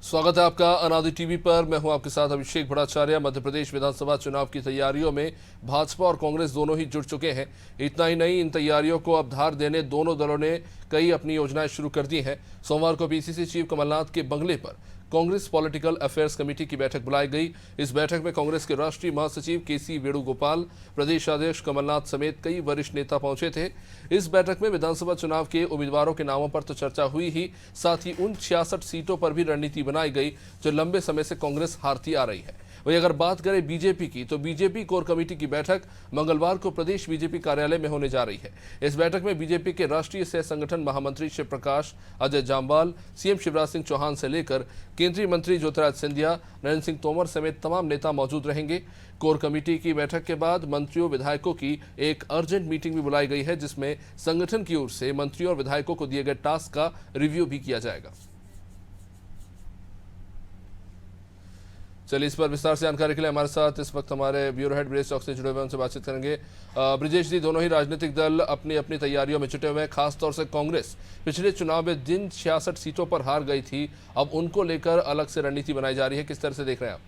स्वागत है आपका अनादि टीवी पर। मैं हूं आपके साथ अभिषेक भट्टाचार्य। मध्य प्रदेश विधानसभा चुनाव की तैयारियों में भाजपा और कांग्रेस दोनों ही जुट चुके हैं। इतना ही नहीं, इन तैयारियों को अब धार देने दोनों दलों ने कई अपनी योजनाएं शुरू कर दी हैं। सोमवार को पीसीसी चीफ कमलनाथ के बंगले पर कांग्रेस पॉलिटिकल अफेयर्स कमेटी की बैठक बुलाई गई। इस बैठक में कांग्रेस के राष्ट्रीय महासचिव केसी वेणुगोपाल, प्रदेश अध्यक्ष कमलनाथ समेत कई वरिष्ठ नेता पहुंचे थे। इस बैठक में विधानसभा चुनाव के उम्मीदवारों के नामों पर तो चर्चा हुई ही, साथ ही उन 66 सीटों पर भी रणनीति बनाई गई जो लंबे समय से कांग्रेस हारती आ रही है। वहीं अगर बात करें बीजेपी की, तो बीजेपी कोर कमेटी की बैठक मंगलवार को प्रदेश बीजेपी कार्यालय में होने जा रही है। इस बैठक में बीजेपी के राष्ट्रीय सह संगठन महामंत्री शिव प्रकाश, अजय जामवाल, सीएम शिवराज सिंह चौहान से लेकर केंद्रीय मंत्री ज्योतिरादित्य सिंधिया, नरेंद्र सिंह तोमर समेत तमाम नेता मौजूद रहेंगे। कोर कमेटी की बैठक के बाद मंत्रियों विधायकों की एक अर्जेंट मीटिंग भी बुलाई गई है, जिसमें संगठन की ओर से मंत्रियों और विधायकों को दिए गए टास्क का रिव्यू भी किया जाएगा। चलिए, इस पर विस्तार से जानकारी के लिए हमारे साथ इस वक्त हमारे ब्यूरो हेड ब्रिजेश चौक से जुड़े हुए, उनसे बातचीत करेंगे। ब्रिजेश जी, दोनों ही राजनीतिक दल अपनी अपनी तैयारियों में जुटे हुए हैं। खासतौर से कांग्रेस पिछले चुनाव में जिन 66 सीटों पर हार गई थी, अब उनको लेकर अलग से रणनीति बनाई जा रही है। किस तरह से देख रहे हैं आप?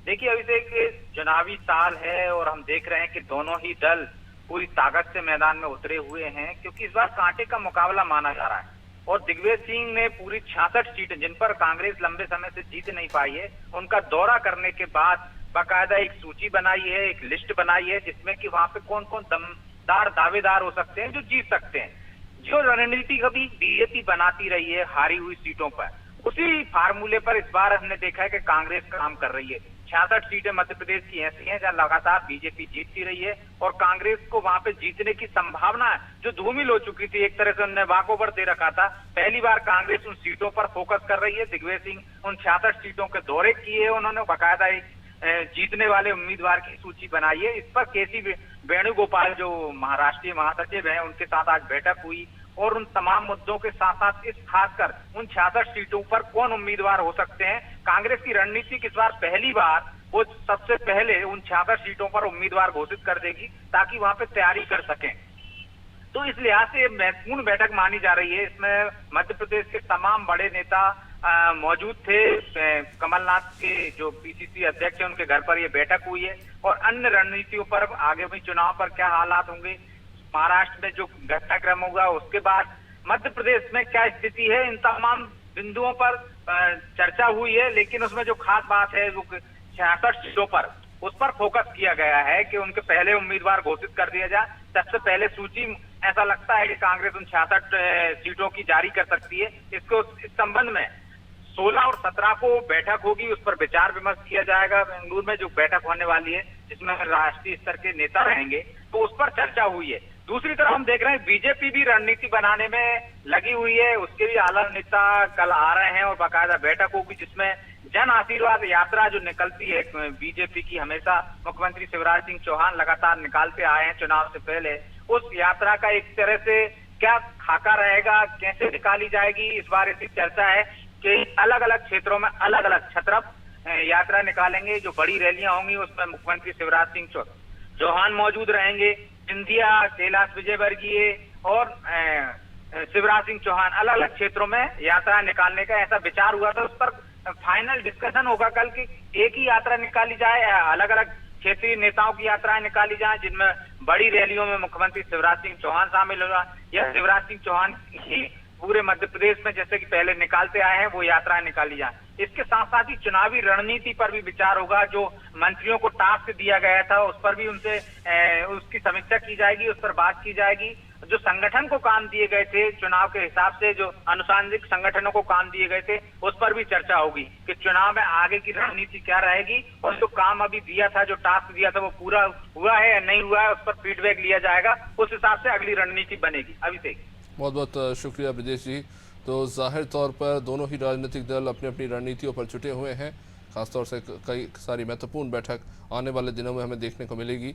देखिए, अभी तक चुनावी साल है और हम देख रहे हैं कि दोनों ही दल पूरी ताकत से मैदान में उतरे हुए हैं, क्योंकि इस बार कांटे का मुकाबला माना जा रहा है। और दिग्विजय सिंह ने पूरी 66 सीटें जिन पर कांग्रेस लंबे समय से जीत नहीं पाई है, उनका दौरा करने के बाद बाकायदा एक सूची बनाई है, एक लिस्ट बनाई है, जिसमें कि वहां पे कौन कौन दमदार दावेदार हो सकते हैं जो जीत सकते हैं। जो रणनीति कभी बीजेपी बनाती रही है हारी हुई सीटों पर, उसी फार्मूले पर इस बार हमने देखा है कि कांग्रेस काम कर रही है। 66 सीटें मध्य प्रदेश की ऐसी हैं जहां लगातार बीजेपी जीतती रही है और कांग्रेस को वहां पे जीतने की संभावना जो धूमिल हो चुकी थी, एक तरह से उन्होंने वाकओवर दे रखा था। पहली बार कांग्रेस उन सीटों पर फोकस कर रही है। दिग्विजय सिंह उन 66 सीटों के दौरे किए, उन्होंने बाकायदा एक जीतने वाले उम्मीदवार की सूची बनाई है। इस पर केसी वेणुगोपाल जो महाराष्ट्रीय महासचिव हैं, उनके साथ आज बैठक हुई और उन तमाम मुद्दों के साथ साथ इस खासकर उन 66 सीटों पर कौन उम्मीदवार हो सकते हैं। कांग्रेस की रणनीति इस बार पहली बार वो सबसे पहले उन 66 सीटों पर उम्मीदवार घोषित कर देगी, ताकि वहां पे तैयारी कर सकें। तो इस लिहाज से महत्वपूर्ण बैठक मानी जा रही है। इसमें मध्य प्रदेश के तमाम बड़े नेता मौजूद थे। कमलनाथ के जो पीसीसी अध्यक्ष है, उनके घर पर यह बैठक हुई है और अन्य रणनीतियों पर, आगे भी चुनाव पर क्या हालात होंगे, महाराष्ट्र में जो घटनाक्रम होगा, उसके बाद मध्य प्रदेश में क्या स्थिति है, इन तमाम बिंदुओं पर चर्चा हुई है। लेकिन उसमें जो खास बात है, वो 66 सीटों पर उस पर फोकस किया गया है कि उनके पहले उम्मीदवार घोषित कर दिया जाए। सबसे पहले सूची ऐसा लगता है कि कांग्रेस उन 66 सीटों की जारी कर सकती है। इसको इस संबंध में 16 और 17 को बैठक होगी, उस पर विचार विमर्श किया जाएगा। बेंगलुरु में जो बैठक होने वाली है, जिसमें राष्ट्रीय स्तर के नेता रहेंगे, तो उस पर चर्चा हुई है। दूसरी तरफ हम देख रहे हैं बीजेपी भी रणनीति बनाने में लगी हुई है। उसके भी आला नेता कल आ रहे हैं और बाकायदा बैठक होगी, जिसमें जन आशीर्वाद यात्रा जो निकलती है बीजेपी की, हमेशा मुख्यमंत्री शिवराज सिंह चौहान लगातार निकालते आए हैं चुनाव से पहले, उस यात्रा का एक तरह से क्या खाका रहेगा, कैसे निकाली जाएगी, इस बार ऐसी चर्चा है कि अलग अलग क्षेत्रों में अलग अलग छत्रप यात्रा निकालेंगे। जो बड़ी रैलियां होंगी उसमें मुख्यमंत्री शिवराज सिंह चौहान मौजूद रहेंगे। सिंधिया, कैलाश विजयवर्गीय और शिवराज सिंह चौहान अलग अलग क्षेत्रों में यात्रा निकालने का ऐसा विचार हुआ था। उस पर फाइनल डिस्कशन होगा कल कि एक ही यात्रा निकाली जाए, अलग अलग क्षेत्रीय नेताओं की यात्राएं निकाली जाए, जिनमें बड़ी रैलियों में मुख्यमंत्री शिवराज सिंह चौहान शामिल होगा, या शिवराज सिंह चौहान ही पूरे मध्य प्रदेश में जैसे कि पहले निकालते आए हैं वो यात्राएं निकाली जाए। इसके साथ साथ ही चुनावी रणनीति पर भी विचार होगा। जो मंत्रियों को टास्क दिया गया था, उस पर भी उनसे उसकी समीक्षा की जाएगी, उस पर बात की जाएगी। जो संगठन को काम दिए गए थे चुनाव के हिसाब से, जो अनुशासनिक संगठनों को काम दिए गए थे, उस पर भी चर्चा होगी कि चुनाव में आगे की रणनीति क्या रहेगी और जो काम अभी दिया था, जो टास्क दिया था, वो पूरा हुआ है या नहीं हुआ है, उस पर फीडबैक लिया जाएगा। उस हिसाब से अगली रणनीति बनेगी। अभिषेक, बहुत बहुत शुक्रिया ब्रिजेश जी। तो जाहिर तौर पर दोनों ही राजनीतिक दल अपनी अपनी रणनीतियों पर जुटे हुए हैं। खासतौर से कई सारी महत्वपूर्ण बैठक आने वाले दिनों में हमें देखने को मिलेगी।